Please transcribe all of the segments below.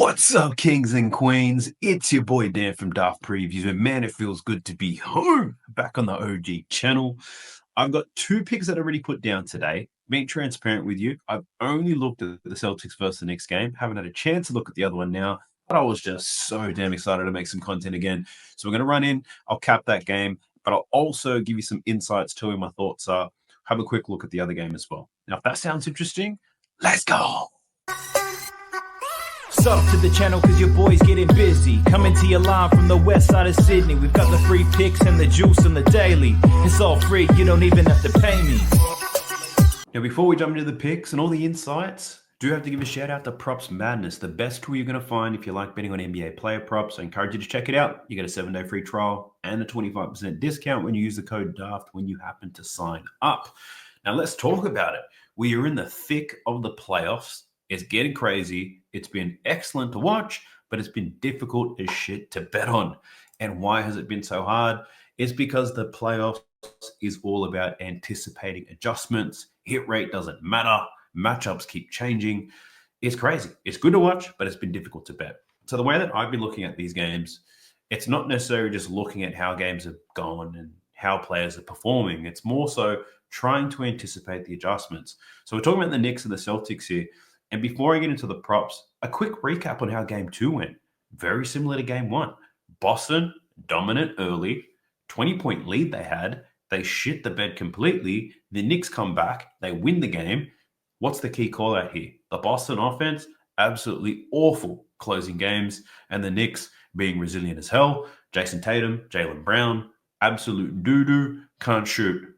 What's up, kings and queens? It's your boy Dan from Daft Previews, and man, it feels good to be home, back on the OG channel. I've got two picks that I already put down today. Being transparent with you, I've only looked at the Celtics versus the Knicks game. Haven't had a chance to look at the other one now, but I was just so damn excited to make some content again. So we're going to run in, I'll cap that game, but I'll also give you some insights to where my thoughts are. Have a quick look at the other game as well. Now, if that sounds interesting, let's go. Sub to the channel cause your boy's getting busy. Coming to your line from the west side of Sydney. We've got the free picks and the juice and the daily. It's all free, you don't even have to pay me. Now, before we jump into the picks and all the insights, do have to give a shout out to Props Madness, the best tool you're going to find if you like betting on NBA player props. I encourage you to check it out. You get a 7-day free trial and a 25% discount when you use the code DAFT when you happen to sign up. Now, let's talk about it. We are in the thick of the playoffs. It's getting crazy. It's been excellent to watch, but it's been difficult as shit to bet on. And why has it been so hard? It's because the playoffs is all about anticipating adjustments. Hit rate doesn't matter. Matchups keep changing. It's crazy. It's good to watch, but it's been difficult to bet. So the way that I've been looking at these games, it's not necessarily just looking at how games have gone and how players are performing. It's more so trying to anticipate the adjustments. So we're talking about the Knicks and the Celtics here. And before I get into the props, a quick recap on how game 2 went. Very similar to game 1. Boston, dominant early, 20-point lead they had. They shit the bed completely. The Knicks come back. They win the game. What's the key call out here? The Boston offense, absolutely awful closing games. And the Knicks being resilient as hell. Jason Tatum, Jaylen Brown, absolute doo-doo, can't shoot.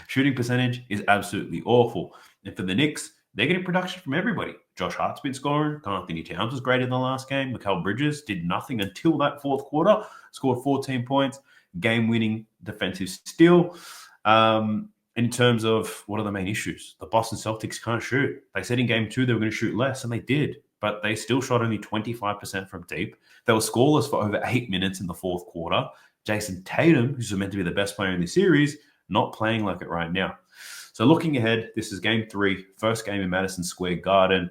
Shooting percentage is absolutely awful. And for the Knicks, they're getting production from everybody. Josh Hart's been scoring. Anthony Towns was great in the last game. Mikal Bridges did nothing until that fourth quarter. Scored 14 points. Game-winning defensive steal. In terms of what are the main issues? The Boston Celtics can't shoot. They said in game 2 they were going to shoot less, and they did. But they still shot only 25% from deep. They were scoreless for over 8 minutes in the fourth quarter. Jason Tatum, who's meant to be the best player in the series, not playing like it right now. So looking ahead, this is game 3, first game in Madison Square Garden.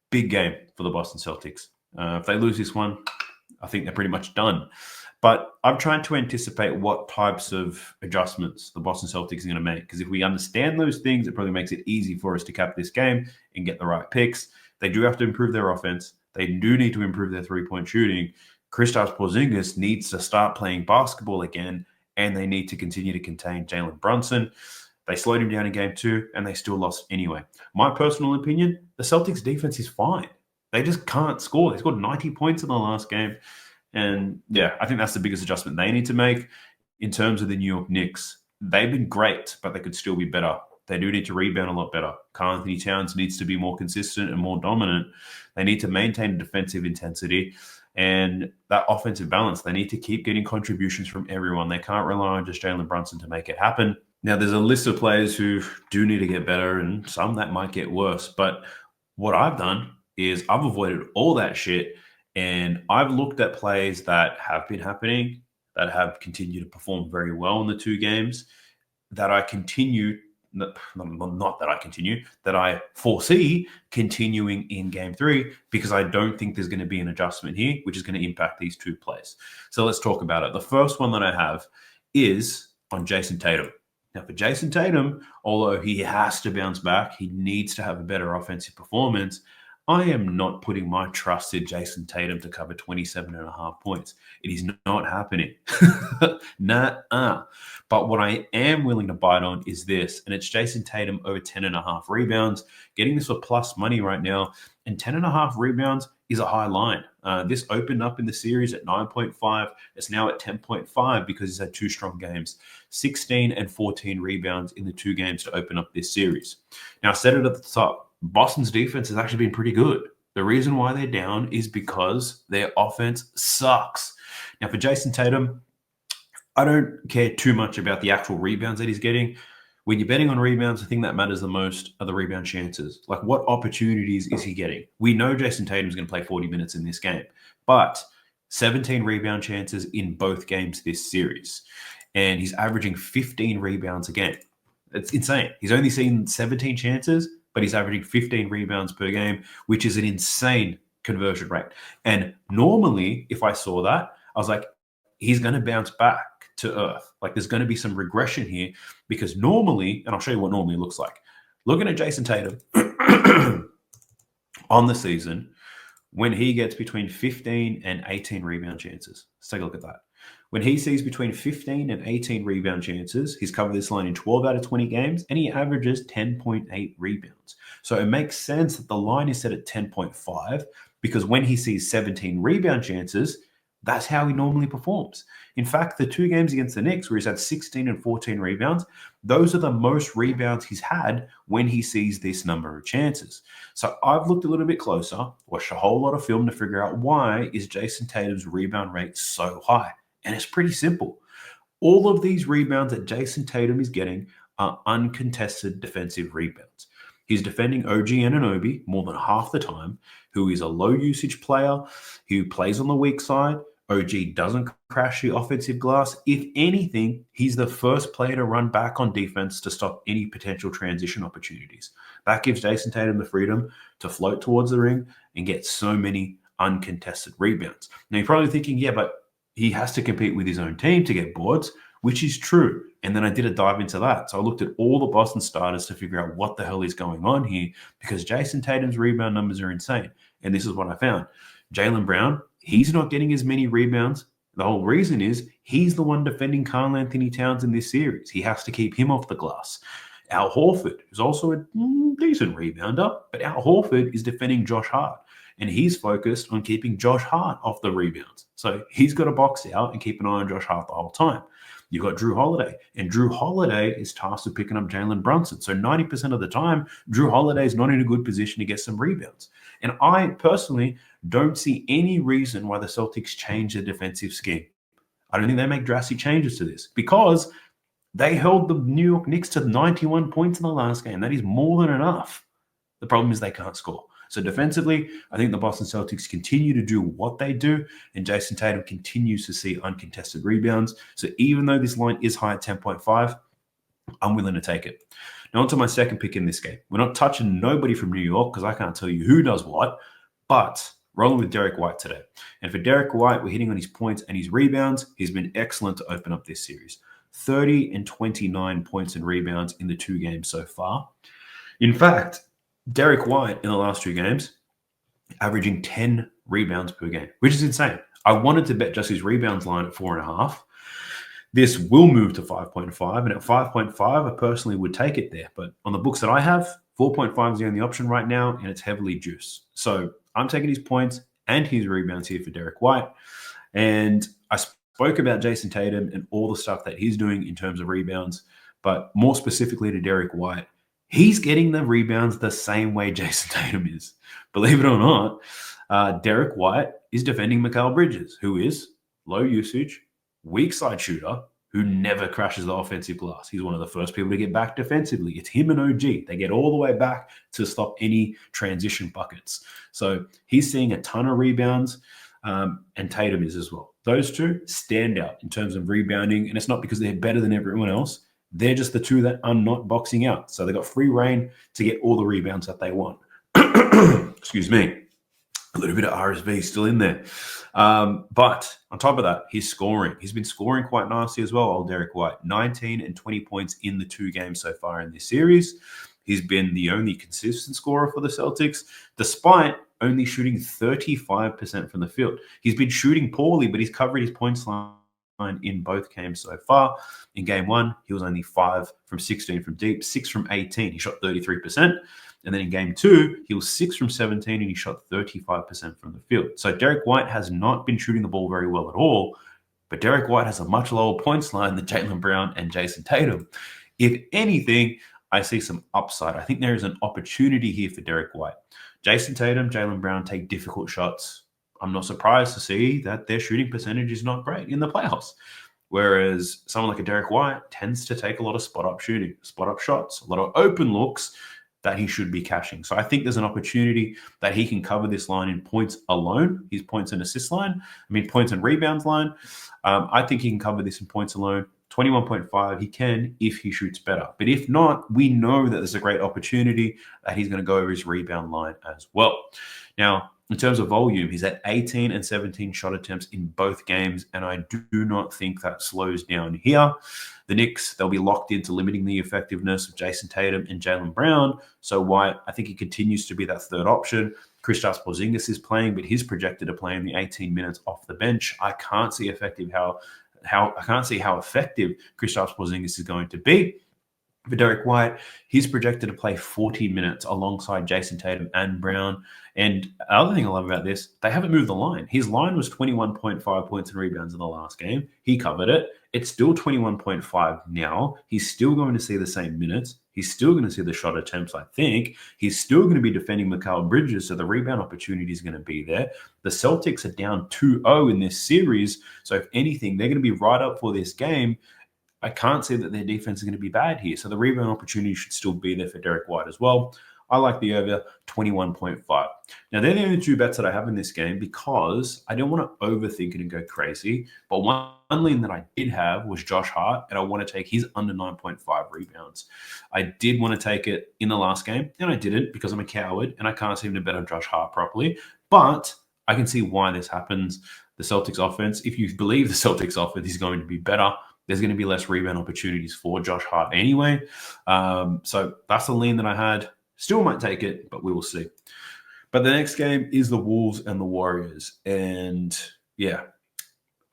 Big game for the Boston Celtics. If they lose this one, I think they're pretty much done. But I'm trying to anticipate what types of adjustments the Boston Celtics are going to make. Because if we understand those things, it probably makes it easy for us to cap this game and get the right picks. They do have to improve their offense. They do need to improve their three-point shooting. Kristaps Porzingis needs to start playing basketball again, and they need to continue to contain Jalen Brunson. They slowed him down in game 2, and they still lost anyway. My personal opinion, the Celtics defense is fine. They just can't score. They scored 90 points in the last game. And yeah, I think that's the biggest adjustment they need to make. In terms of the New York Knicks, they've been great, but they could still be better. They do need to rebound a lot better. Anthony Towns needs to be more consistent and more dominant. They need to maintain defensive intensity and that offensive balance. They need to keep getting contributions from everyone. They can't rely on just Jalen Brunson to make it happen. Now, there's a list of players who do need to get better and some that might get worse. But what I've done is I've avoided all that shit, and I've looked at plays that have been happening, that have continued to perform very well in the 2 games, that I continue, that I foresee continuing in game 3, because I don't think there's going to be an adjustment here, which is going to impact these 2 plays. So let's talk about it. The first one that I have is on Jason Tatum. Now, for Jason Tatum, although he has to bounce back, he needs to have a better offensive performance. I am not putting my trust in Jason Tatum to cover 27.5 points. It is not happening. Nah. But what I am willing to bite on is this, and it's Jason Tatum over 10.5 rebounds. Getting this for plus money right now, and 10.5 rebounds is a high line. This opened up in the series at 9.5. It's now at 10.5 because he's had 2 strong games. 16 and 14 rebounds in the 2 games to open up this series. Now, I said it at the top. Boston's defense has actually been pretty good. The reason why they're down is because their offense sucks. Now, for Jason Tatum, I don't care too much about the actual rebounds that he's getting. When you're betting on rebounds, the thing that matters the most are the rebound chances. Like, what opportunities is he getting? We know Jason Tatum's going to play 40 minutes in this game, but 17 rebound chances in both games this series. And he's averaging 15 rebounds a game. It's insane. He's only seen 17 chances, but he's averaging 15 rebounds per game, which is an insane conversion rate. And normally, if I saw that, I was like, he's going to bounce back to earth. Like there's going to be some regression here because normally, and I'll show you what normally looks like. Looking at Jason Tatum on the season, when he gets between 15 and 18 rebound chances. Let's take a look at that. When he sees between 15 and 18 rebound chances, he's covered this line in 12 out of 20 games, and he averages 10.8 rebounds. So it makes sense that the line is set at 10.5 because when he sees 17 rebound chances, that's how he normally performs. In fact, the 2 games against the Knicks where he's had 16 and 14 rebounds, those are the most rebounds he's had when he sees this number of chances. So I've looked a little bit closer, watched a whole lot of film to figure out why is Jason Tatum's rebound rate so high. And it's pretty simple. All of these rebounds that Jason Tatum is getting are uncontested defensive rebounds. He's defending OG Anunoby more than half the time, who is a low usage player, who plays on the weak side. OG doesn't crash the offensive glass. If anything, he's the first player to run back on defense to stop any potential transition opportunities. That gives Jason Tatum the freedom to float towards the ring and get so many uncontested rebounds. Now, you're probably thinking, yeah, but he has to compete with his own team to get boards, which is true. And then I did a dive into that. So I looked at all the Boston starters to figure out what the hell is going on here because Jason Tatum's rebound numbers are insane. And this is what I found. Jaylen Brown, he's not getting as many rebounds. The whole reason is he's the one defending Karl Anthony Towns in this series. He has to keep him off the glass. Al Horford is also a decent rebounder, but Al Horford is defending Josh Hart. And he's focused on keeping Josh Hart off the rebounds. So he's got to box out and keep an eye on Josh Hart the whole time. You've got Drew Holiday, and Drew Holiday is tasked with picking up Jalen Brunson. So 90% of the time, Drew Holiday is not in a good position to get some rebounds. And I personally don't see any reason why the Celtics change their defensive scheme. I don't think they make drastic changes to this because they held the New York Knicks to 91 points in the last game. That is more than enough. The problem is they can't score. So defensively, I think the Boston Celtics continue to do what they do, and Jason Tatum continues to see uncontested rebounds. So even though this line is high at 10.5, I'm willing to take it. Now on to my second pick in this game. We're not touching nobody from New York because I can't tell you who does what, but rolling with Derek White today. And for Derek White, we're hitting on his points and his rebounds. He's been excellent to open up this series. 30 and 29 points and rebounds in the 2 games so far. In fact, Derek White in the last 2 games, averaging 10 rebounds per game, which is insane. I wanted to bet just his rebounds line at 4.5. This will move to 5.5, and at 5.5, I personally would take it there. But on the books that I have, 4.5 is the only option right now, and it's heavily juiced. So I'm taking his points and his rebounds here for Derek White. And I spoke about Jason Tatum and all the stuff that he's doing in terms of rebounds, but more specifically to Derek White, he's getting the rebounds the same way Jason Tatum is. Believe it or not, Derek White is defending Mikal Bridges, who is low usage, weak side shooter, who never crashes the offensive glass. He's one of the first people to get back defensively. It's him and OG. They get all the way back to stop any transition buckets. So he's seeing a ton of rebounds, and Tatum is as well. Those two stand out in terms of rebounding, and it's not because they're better than everyone else. They're just the two that are not boxing out. So they got free reign to get all the rebounds that they want. Excuse me. A little bit of RSV still in there. But on top of that, he's scoring. He's been scoring quite nicely as well, old Derek White. 19 and 20 points in the 2 games so far in this series. He's been the only consistent scorer for the Celtics, despite only shooting 35% from the field. He's been shooting poorly, but he's covered his points line in both games so far. In game 1, he was only 5 from 16 from deep, 6 from 18. He shot 33%. And then in game 2, he was 6 from 17 and he shot 35% from the field. So Derek White has not been shooting the ball very well at all, but Derek White has a much lower points line than Jaylen Brown and Jason Tatum. If anything, I see some upside. I think there is an opportunity here for Derek White. Jason Tatum, Jaylen Brown take difficult shots. I'm not surprised to see that their shooting percentage is not great in the playoffs. Whereas someone like a Derek White tends to take a lot of spot-up shooting, spot-up shots, a lot of open looks that he should be cashing. So I think there's an opportunity that he can cover this line in points alone, his points and assist line. Points and rebounds line. I think he can cover this in points alone. 21.5, he can if he shoots better. But if not, we know that there's a great opportunity that he's going to go over his rebound line as well. Now, in terms of volume, he's at 18 and 17 shot attempts in both games, and I do not think that slows down here. The Knicks, they'll be locked into limiting the effectiveness of Jason Tatum and Jaylen Brown. So White, I think he continues to be that third option. Kristaps Porzingis is playing, but he's projected to play in the 18 minutes off the bench. I can't see how effective Kristaps Porzingis is going to be. For Derek White, he's projected to play 40 minutes alongside Jason Tatum and Brown. And the other thing I love about this, they haven't moved the line. His line was 21.5 points and rebounds in the last game. He covered it. It's still 21.5 now. He's still going to see the same minutes. He's still going to see the shot attempts, I think. He's still going to be defending Mikal Bridges, so the rebound opportunity is going to be there. The Celtics are down 2-0 in this series, so if anything, they're going to be right up for this game. I can't say that their defense is going to be bad here. So the rebound opportunity should still be there for Derek White as well. I like the over 21.5. Now, they're the only two bets that I have in this game because I don't want to overthink it and go crazy. But one lean that I did have was Josh Hart, and I want to take his under 9.5 rebounds. I did want to take it in the last game, and I didn't because I'm a coward, and I can't seem to bet on Josh Hart properly. But I can see why this happens. The Celtics offense, if you believe the Celtics offense is going to be better, there's going to be less rebound opportunities for Josh Hart anyway. So that's the lean that I had. Still might take it, but we will see. But the next game is the Wolves and the Warriors. And yeah,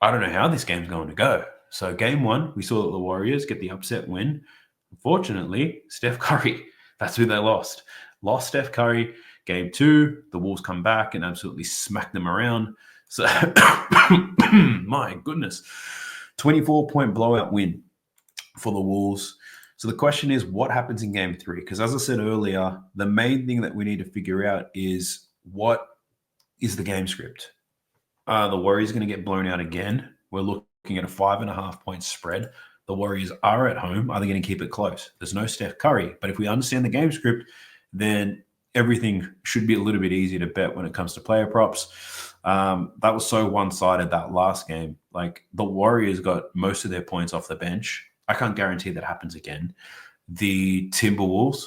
I don't know how this game's going to go. So game one, we saw that the Warriors get the upset win. Unfortunately, Steph Curry, that's who they lost. Lost Steph Curry. Game two, the Wolves come back and absolutely smack them around. So, my goodness. 24-point blowout win for the Wolves. So the question is, what happens in game three? Because as I said earlier, the main thing that we need to figure out is what is the game script. The Warriors are going to get blown out again. We're looking at a 5.5-point spread. The Warriors are at home. Are they going to keep it close? There's no Steph Curry. But if we understand the game script, then everything should be a little bit easier to bet when it comes to player props. That was so one-sided that last game. Like, the Warriors got most of their points off the bench. I can't guarantee that happens again. The Timberwolves,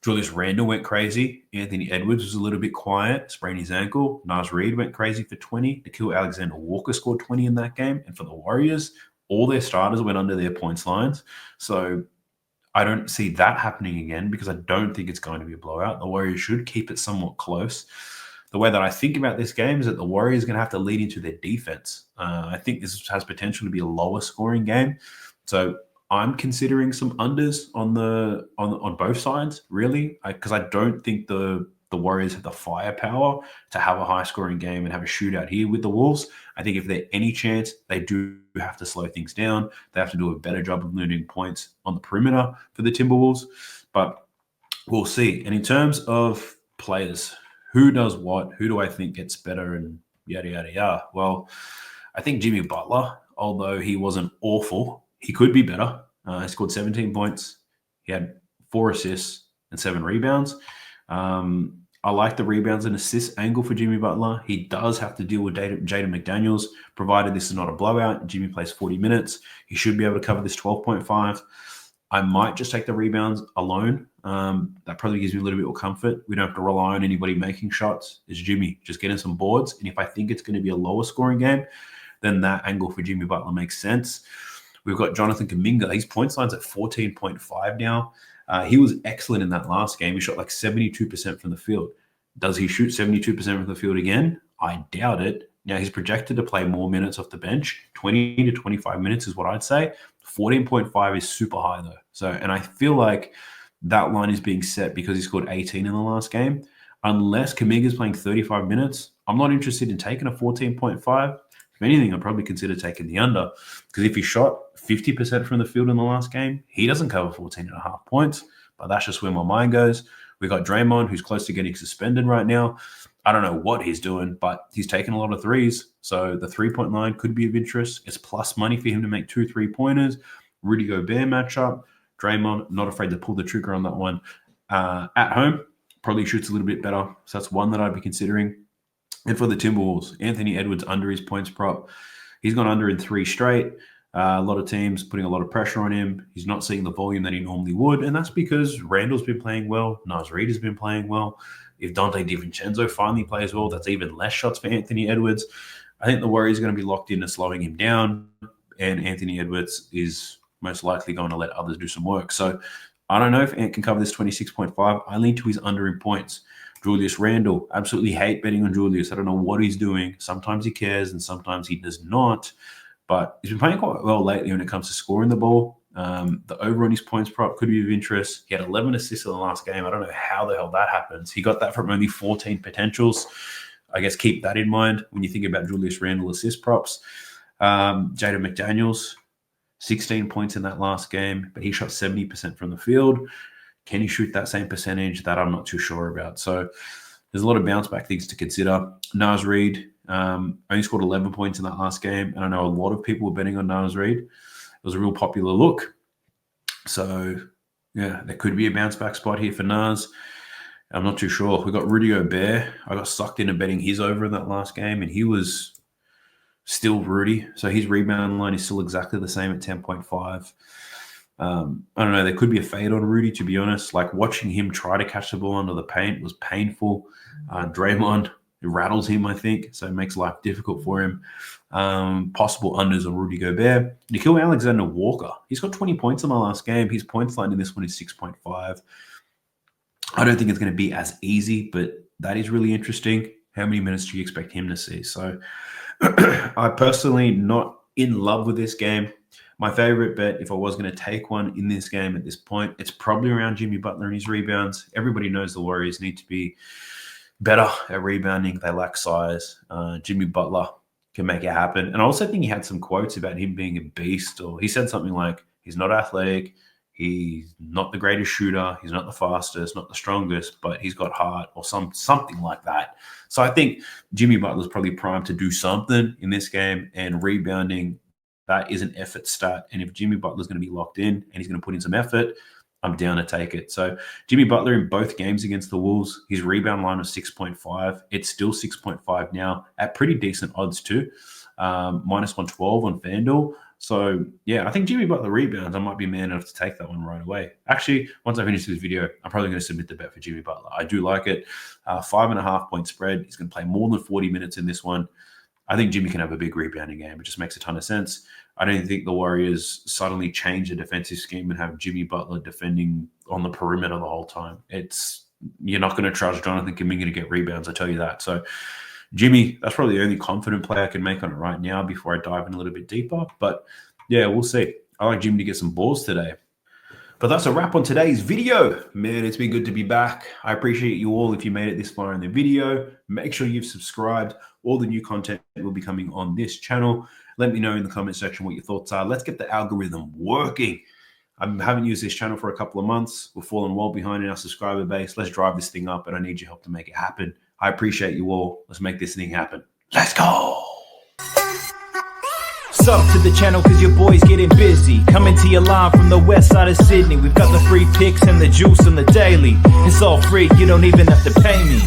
Julius Randle went crazy. Anthony Edwards was a little bit quiet, sprained his ankle. Naz Reid went crazy for 20. Nickeil Alexander-Walker scored 20 in that game. And for the Warriors, all their starters went under their points lines. So I don't see that happening again because I don't think it's going to be a blowout. The Warriors should keep it somewhat close. The way that I think about this game is that the Warriors are going to have to lead into their defense. I think this has potential to be a lower scoring game. So I'm considering some unders on both sides, really, because I don't think the Warriors have the firepower to have a high scoring game and have a shootout here with the Wolves. I think if there's any chance, they do have to slow things down. They have to do a better job of limiting points on the perimeter for the Timberwolves. But we'll see. And in terms of players, who does what? Who do I think gets better and yada, yada, yada? Well, I think Jimmy Butler, although he wasn't awful, he could be better. He scored 17 points. He had 4 assists and 7 rebounds. I like the rebounds and assists angle for Jimmy Butler. He does have to deal with Jaden McDaniels, provided this is not a blowout. Jimmy plays 40 minutes. He should be able to cover this 12.5. I might just take the rebounds alone. That probably gives me a little bit more comfort. We don't have to rely on anybody making shots. It's Jimmy just getting some boards. And if I think it's going to be a lower scoring game, then that angle for Jimmy Butler makes sense. We've got Jonathan Kuminga. His points line's at 14.5 now. He was excellent in that last game. He shot like 72% from the field. Does he shoot 72% from the field again? I doubt it. Now, he's projected to play more minutes off the bench. 20 to 25 minutes is what I'd say. 14.5 is super high, though. So, and I feel like that line is being set because he scored 18 in the last game. Unless Kuminga's playing 35 minutes, I'm not interested in taking a 14.5. If anything, I'd probably consider taking the under, because if he shot 50% from the field in the last game, he doesn't cover 14.5 points. But that's just where my mind goes. We got Draymond, who's close to getting suspended right now. I don't know what he's doing, but he's taking a lot of threes. So the 3-point line could be of interest. It's plus money for him to make 2 3-pointers. Rudy Gobert matchup. Draymond, not afraid to pull the trigger on that one. At home, probably shoots a little bit better. So that's one that I'd be considering. And for the Timberwolves, Anthony Edwards under his points prop. He's gone under in 3 straight. A lot of teams putting a lot of pressure on him. He's not seeing the volume that he normally would. And that's because Randall's been playing well. Naz Reid has been playing well. If Dante DiVincenzo finally plays well, that's even less shots for Anthony Edwards. I think the Warriors are going to be locked into slowing him down, and Anthony Edwards is most likely going to let others do some work. So I don't know if Ant can cover this 26.5. I lean to his under in points. Julius Randle, absolutely hate betting on Julius. I don't know what he's doing. Sometimes he cares and sometimes he does not. But he's been playing quite well lately when it comes to scoring the ball. The over on his points prop could be of interest. He had 11 assists in the last game. I don't know how the hell that happens. He got that from only 14 potentials. I guess keep that in mind when you think about Julius Randle assist props. Jaden McDaniels, 16 points in that last game, but he shot 70% from the field. Can he shoot that same percentage? That I'm not too sure about. So there's a lot of bounce back things to consider. Naz Reid only scored 11 points in that last game. And I know a lot of people were betting on Naz Reid. It was a real popular look. So, yeah, there could be a bounce back spot here for Naz. I'm not too sure. We got Rudy Gobert. I got sucked into betting his over in that last game, and he was still Rudy. So his rebound line is still exactly the same at 10.5. I don't know. There could be a fade on Rudy, to be honest. Like watching him try to catch the ball under the paint was painful. Draymond, it rattles him, I think, so it makes life difficult for him. Possible unders on Rudy Gobert. Nickeil Alexander-Walker. He's got 20 points in the last game. His points line in this one is 6.5. I don't think it's going to be as easy, but that is really interesting. How many minutes do you expect him to see? So I personally not in love with this game. My favorite bet, if I was going to take one in this game at this point, it's probably around Jimmy Butler and his rebounds. Everybody knows the Warriors need to be better at rebounding. They lack size. Jimmy Butler can make it happen. And I also think he had some quotes about him being a beast, or he said something like, he's not athletic, he's not the greatest shooter, he's not the fastest, not the strongest, but he's got heart, or something like that. So I think Jimmy Butler's probably primed to do something in this game, and rebounding, that is an effort stat. And if Jimmy Butler's going to be locked in and he's going to put in some effort, I'm down to take it. So Jimmy Butler in both games against the Wolves, his rebound line was 6.5. It's still 6.5 now at pretty decent odds too. Minus 112 on FanDuel. So yeah, I think Jimmy Butler rebounds, I might be man enough to take that one right away. Actually, once I finish this video, I'm probably going to submit the bet for Jimmy Butler. I do like it. 5.5 point spread. He's going to play more than 40 minutes in this one. I think Jimmy can have a big rebounding game. It just makes a ton of sense. I don't think the Warriors suddenly change the defensive scheme and have Jimmy Butler defending on the perimeter the whole time. You're not going to trust Jonathan Kuminga to get rebounds, I tell you that. So Jimmy, that's probably the only confident play I can make on it right now before I dive in a little bit deeper. But yeah, we'll see. I like Jimmy to get some balls today. But that's a wrap on today's video. Man, it's been good to be back. I appreciate you all if you made it this far in the video. Make sure you've subscribed. All the new content will be coming on this channel. Let me know in the comment section what your thoughts are. Let's get the algorithm working. I haven't used this channel for a couple of months. We're falling well behind in our subscriber base. Let's drive this thing up, and I need your help to make it happen. I appreciate you all. Let's make this thing happen. Let's go. Sub to the channel cause your boy's getting busy. Coming to your line from the west side of Sydney. We've got the free picks and the juice on the daily. It's all free, you don't even have to pay me.